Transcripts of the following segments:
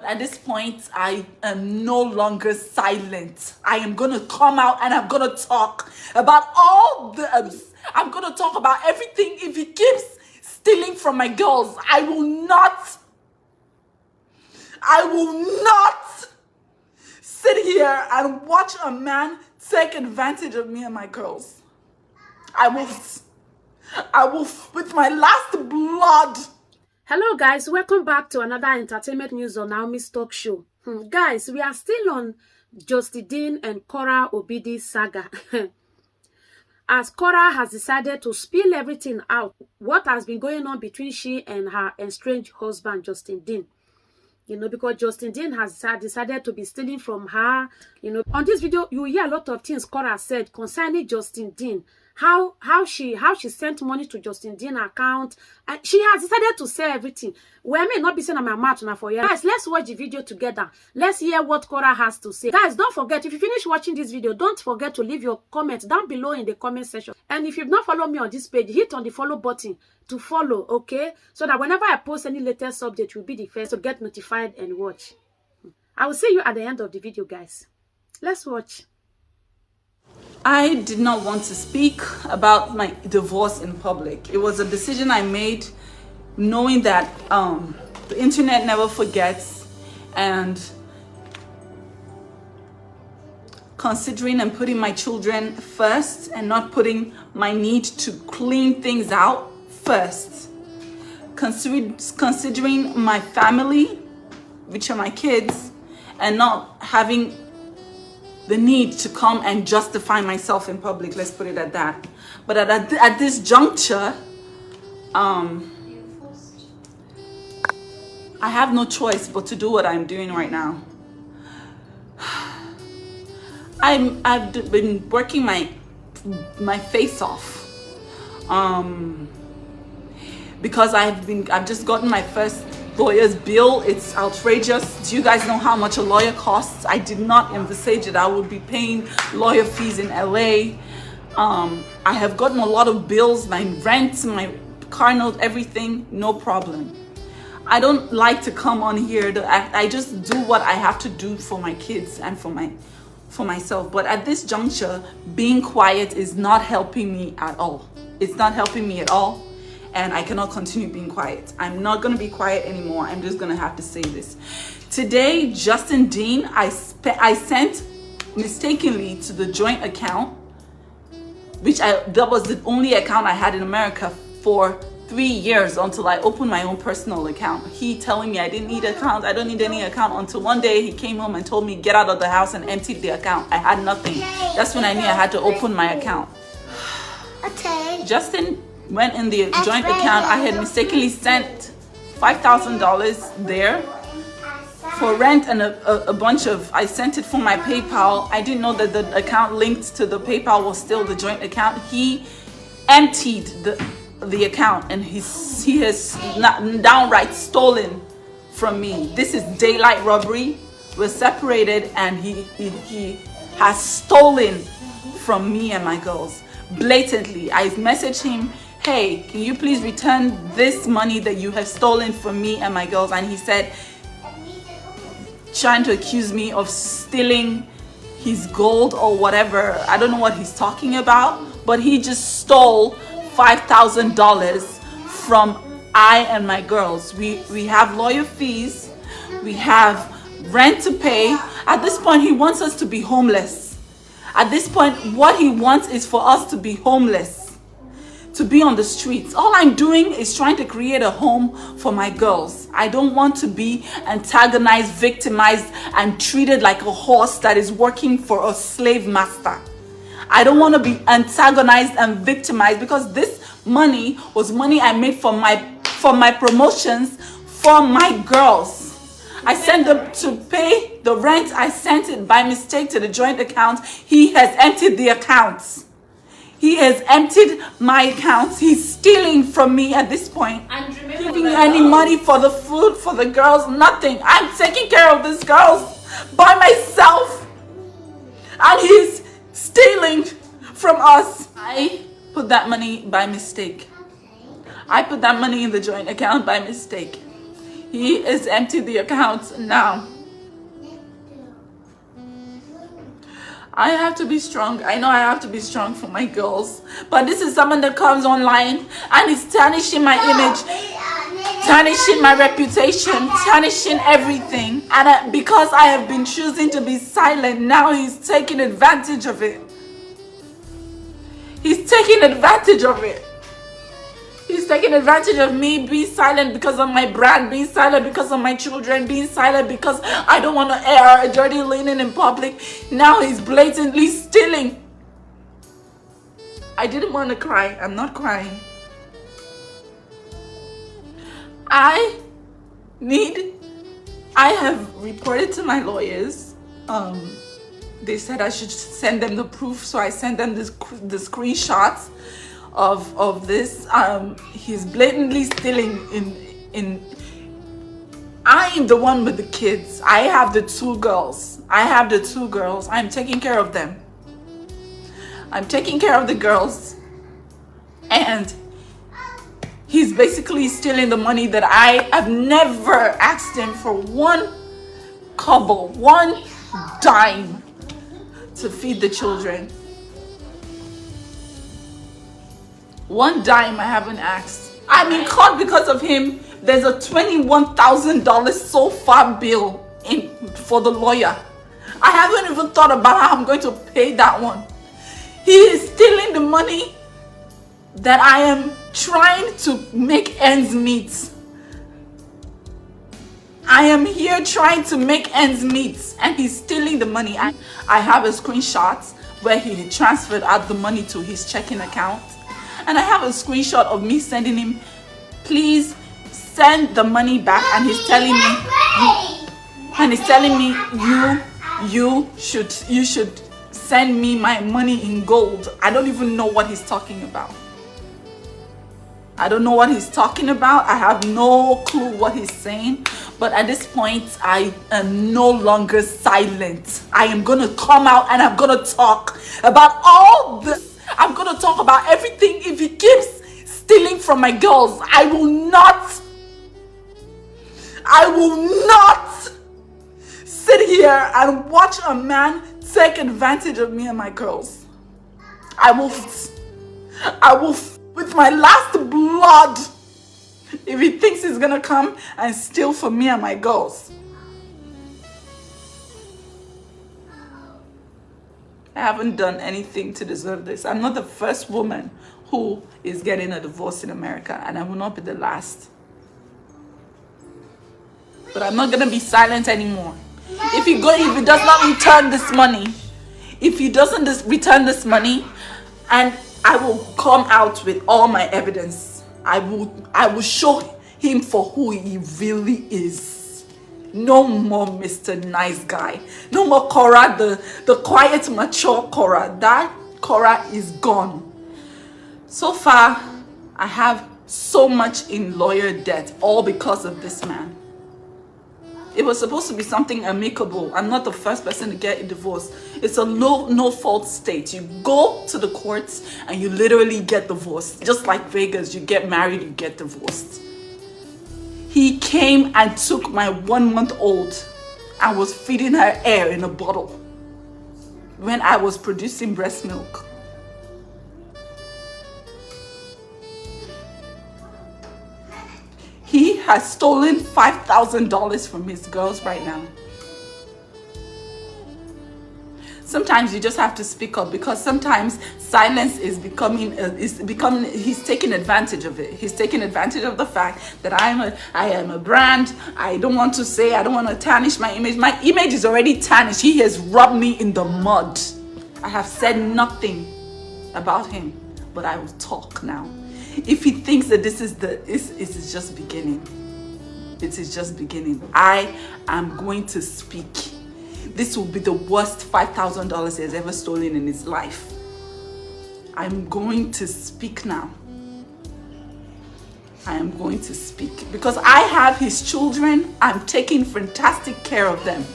at this point, I am no longer silent. I am going to come out and I'm going to talk about all the... I'm going to talk about everything. If he keeps stealing from my girls, I will not sit here and watch a man take advantage of me and my girls. I will, with my last blood. Hello guys, welcome back to another entertainment news on Naomi's talk show. Guys, we are still on DrJustin and Korra Obidi saga. As Korra has decided to spill everything out, what has been going on between she and her estranged husband, Justin. You know, because Justin has decided to be stealing from her. You know, on this video, you hear a lot of things Korra said concerning Justin. How she sent money to Justin account, and she has decided to say everything. Well, I may not be saying on my mouth now for you guys. Let's watch the video together. Let's hear what Korra has to say. Guys, don't forget, if you finish watching this video, don't forget to leave your comments down below in the comment section. And if you've not followed me on this page, hit on the follow button to follow, okay? So that whenever I post any latest update, you'll be the first to get notified and watch. I will see you at the end of the video, guys. Let's watch. I did not want to speak about my divorce in public. It was a decision I made knowing that the internet never forgets, and considering and putting my children first and not putting my need to clean things out first. Considering my family, which are my kids, and not having the need to come and justify myself in public, let's put it at that. But at this juncture, I have no choice but to do what I'm doing right now. I've been working my face off, because I've just gotten my first lawyer's bill. It's outrageous. Do you guys know how much a lawyer costs? I did not envisage that I would be paying lawyer fees in LA. I have gotten a lot of bills, my rent, my car note, everything, no problem. I don't like to come on here. I just do what I have to do for my kids and for myself. But at this juncture, being quiet is not helping me at all. It's not helping me at all. And I cannot continue being quiet. I'm not going to be quiet anymore. I'm just going to have to say this. Today, Justin Dean, I sent mistakenly to the joint account, that was the only account I had in America for 3 years until I opened my own personal account. He telling me I didn't need account, I don't need any account, until one day he came home and told me get out of the house and emptied the account. I had nothing. That's when I knew I had to open my account. Okay. Justin went in the joint account. I had mistakenly sent $5,000 there for rent and a bunch of, I sent it from my PayPal. I didn't know that the account linked to the PayPal was still the joint account. He emptied the account, and he has downright stolen from me. This is daylight robbery. We're separated, and he has stolen from me and my girls blatantly. I messaged him, hey, can you please return this money that you have stolen from me and my girls? And he said, trying to accuse me of stealing his gold or whatever. I don't know what he's talking about, but he just stole $5,000 from I and my girls. We have lawyer fees, we have rent to pay. At this point, he wants us to be homeless. At this point, what he wants is for us to be homeless, to be on the streets. All I'm doing is trying to create a home for my girls. I don't want to be antagonized, victimized, and treated like a horse that is working for a slave master. I don't want to be antagonized and victimized, because this money was money I made for my promotions for my girls. I sent them to pay the rent. I sent it by mistake to the joint account. He has emptied the accounts. He has emptied my accounts. He's stealing from me at this point. And giving any money for the food for the girls, nothing. I'm taking care of these girls by myself. And he's stealing from us. I put that money by mistake. I put that money in the joint account by mistake. He has emptied the account now. I have to be strong. I know I have to be strong for my girls. But this is someone that comes online and is tarnishing my image, tarnishing my reputation, tarnishing everything. And because I have been choosing to be silent, now he's taking advantage of it. He's taking advantage of it. He's taking advantage of me being silent because of my brand, being silent because of my children, being silent because I don't want to air a dirty linen in public. Now he's blatantly stealing. I didn't want to cry. I'm not crying. I have reported to my lawyers. They said I should send them the proof, so I sent them the screenshots of this. He's blatantly stealing in I am the one with the kids. I have the two girls. I'm taking care of them. I'm taking care of the girls, and he's basically stealing the money that I have never asked him for one kobo, one dime to feed the children. One dime I haven't asked. I'm in court because of him. There's a $21,000 so far bill for the lawyer. I haven't even thought about how I'm going to pay that one. He is stealing the money that I am trying to make ends meet. I am here trying to make ends meet, and he's stealing the money. I have a screenshot where he transferred out the money to his checking account. And I have a screenshot of me sending him, please send the money back. And he's telling me, you should send me my money in gold. I don't even know what he's talking about. I don't know what he's talking about. I have no clue what he's saying. But at this point, I am no longer silent. I am going to come out and I'm going to talk about all this. I'm going to talk about everything. If he keeps stealing from my girls, I will not sit here and watch a man take advantage of me and my girls. I will, with my last blood, if he thinks he's going to come and steal from me and my girls. I haven't done anything to deserve this. I'm not the first woman who is getting a divorce in America, and I will not be the last. But I'm not going to be silent anymore. If he does not return this money, and I will come out with all my evidence. I will show him for who he really is. No more Mr. Nice Guy. No more Korra, the quiet, mature Korra. That Korra is gone. So far, I have so much in lawyer debt, all because of this man. It was supposed to be something amicable. I'm not the first person to get a divorce. It's a no-fault state. You go to the courts and you literally get divorced. Just like Vegas, you get married, you get divorced. He came and took my 1-month-old and was feeding her air in a bottle when I was producing breast milk. He has stolen $5,000 from his girls right now. Sometimes you just have to speak up, because sometimes silence is he's taking advantage of it. He's taking advantage of the fact that I am a brand. I don't want to tarnish my image. My image is already tarnished. He has rubbed me in the mud. I have said nothing about him, but I will talk now. If he thinks that this is just beginning, it is just beginning. I am going to speak. This will be the worst $5,000 he has ever stolen in his life. I'm going to speak now. I am going to speak because I have his children. I'm taking fantastic care of them.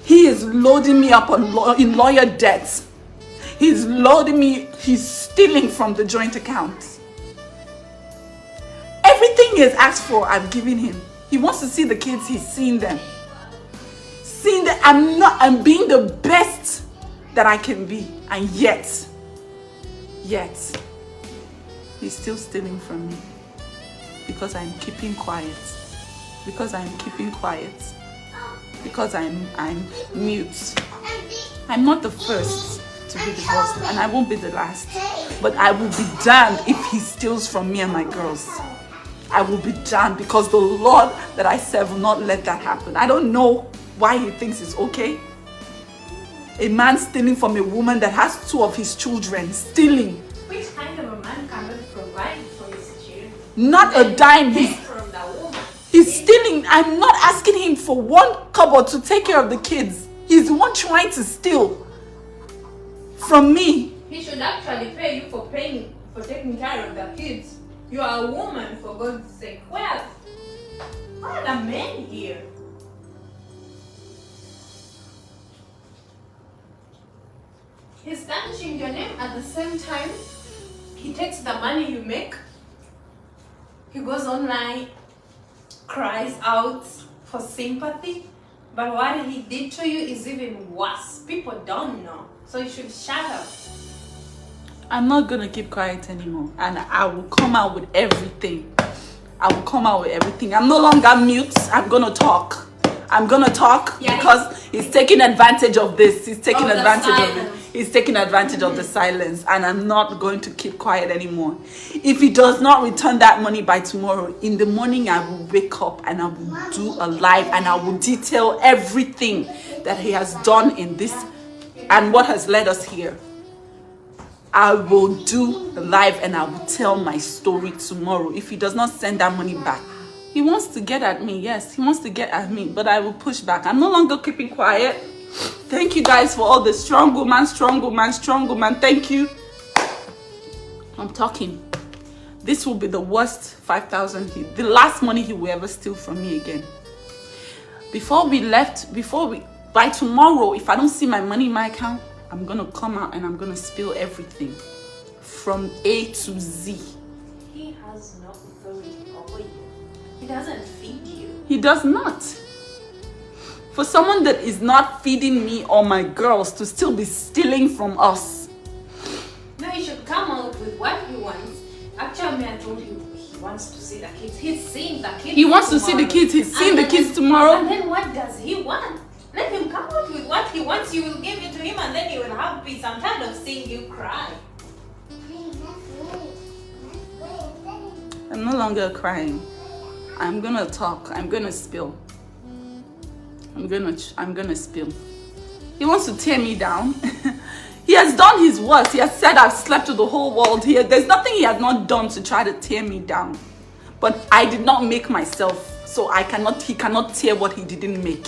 He is loading me up in lawyer debts. He's loading me. He's stealing from the joint account. Everything he has asked for, I've given him. He wants to see the kids. He's seen them. I'm being the best that I can be. And yet, he's still stealing from me. Because I'm keeping quiet. Because I'm mute. I'm not the first to be divorced, and I won't be the last. But I will be damned if he steals from me and my girls. I will be damned, because the Lord that I serve will not let that happen. I don't know why he thinks it's okay. A man stealing from a woman that has 2 of his children. Stealing. Which kind of a man cannot provide for his children? Not a dime. He's stealing. I'm not asking him for 1 kobo to take care of the kids. He's the one trying to steal from me. He should actually pay you for taking care of the kids. You are a woman, for God's sake. Where are the men here? He's tarnishing your name at the same time. He takes the money you make. He goes online, cries out for sympathy. But what he did to you is even worse. People don't know. So you should shut up. I'm not gonna keep quiet anymore, and I will come out with everything. I'm no longer mute. I'm gonna talk. Because he's taking advantage of this. He's taking advantage of it. He's taking advantage of the silence, and I'm not going to keep quiet anymore. If he does not return that money by tomorrow, in the morning I will wake up and I will do a live, and I will detail everything that he has done in this and what has led us here. I will do the live and I will tell my story tomorrow if he does not send that money back. He wants to get at me. Yes, he wants to get at me, but I will push back. I'm no longer keeping quiet. Thank you guys for all the strong woman. Thank you. I'm talking. This will be the worst 5,000, the last money he will ever steal from me again. By tomorrow, if I don't see my money in my account, I'm gonna come out and I'm gonna spill everything from A to Z. He has no authority over you. He doesn't feed you. He does not. For someone that is not feeding me or my girls to still be stealing from us. No, he should come out with what he wants. Actually, I told you he wants to see the kids. He's seeing the kids. He wants to see the kids. He's seeing the kids tomorrow. And then what does he want? Let him come out with what he wants. You will give it to him, and then he will have peace. I'm tired of seeing you cry. I'm no longer crying. I'm gonna talk. I'm gonna spill. I'm gonna spill. He wants to tear me down. He has done his worst. He has said I've slept with the whole world here. There's nothing he has not done to try to tear me down. But I did not make myself, so he cannot tear what he didn't make.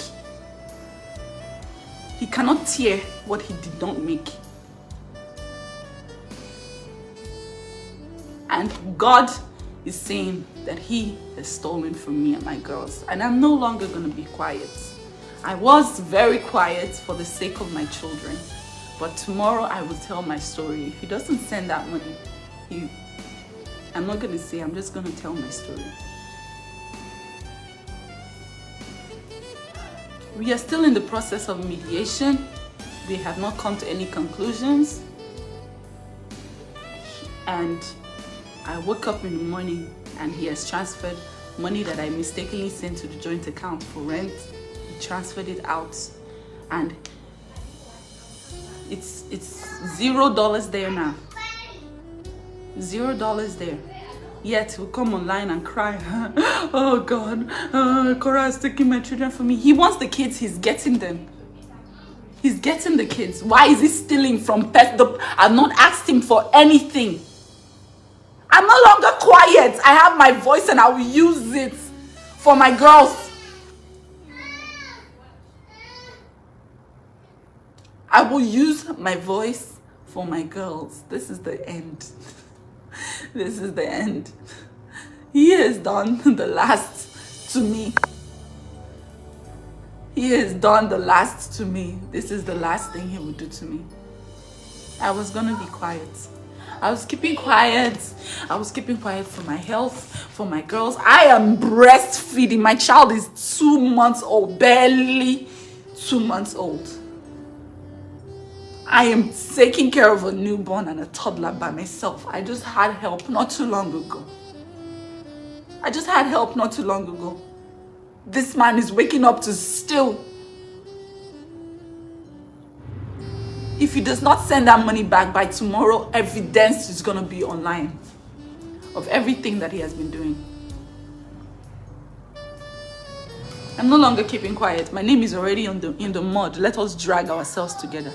He cannot tear what he did not make. And God is saying that he has stolen from me and my girls. And I'm no longer going to be quiet. I was very quiet for the sake of my children. But tomorrow I will tell my story. If he doesn't send that money, I'm not going to say, I'm just going to tell my story. We are still in the process of mediation. We have not come to any conclusions. And I woke up in the morning and he has transferred money that I mistakenly sent to the joint account for rent. He transferred it out, and it's $0 there now. $0 there. Yet he'll come online and cry. Oh God, Korra is taking my children from me. He wants the kids, he's getting them. He's getting the kids. Why is he stealing from pets? I've not asked him for anything. I'm no longer quiet. I have my voice and I will use it for my girls. I will use my voice for my girls. This is the end. This is the end. He has done the last to me. He has done the last to me. This is the last thing he will do to me. I was gonna be quiet. I was keeping quiet. I was keeping quiet for my health, for my girls. I am breastfeeding. My child is 2 months old, barely 2 months old. I am taking care of a newborn and a toddler by myself. I just had help not too long ago. This man is waking up to steal. If he does not send that money back by tomorrow, evidence is going to be online of everything that he has been doing. I'm no longer keeping quiet. My name is already in the mud. Let us drag ourselves together.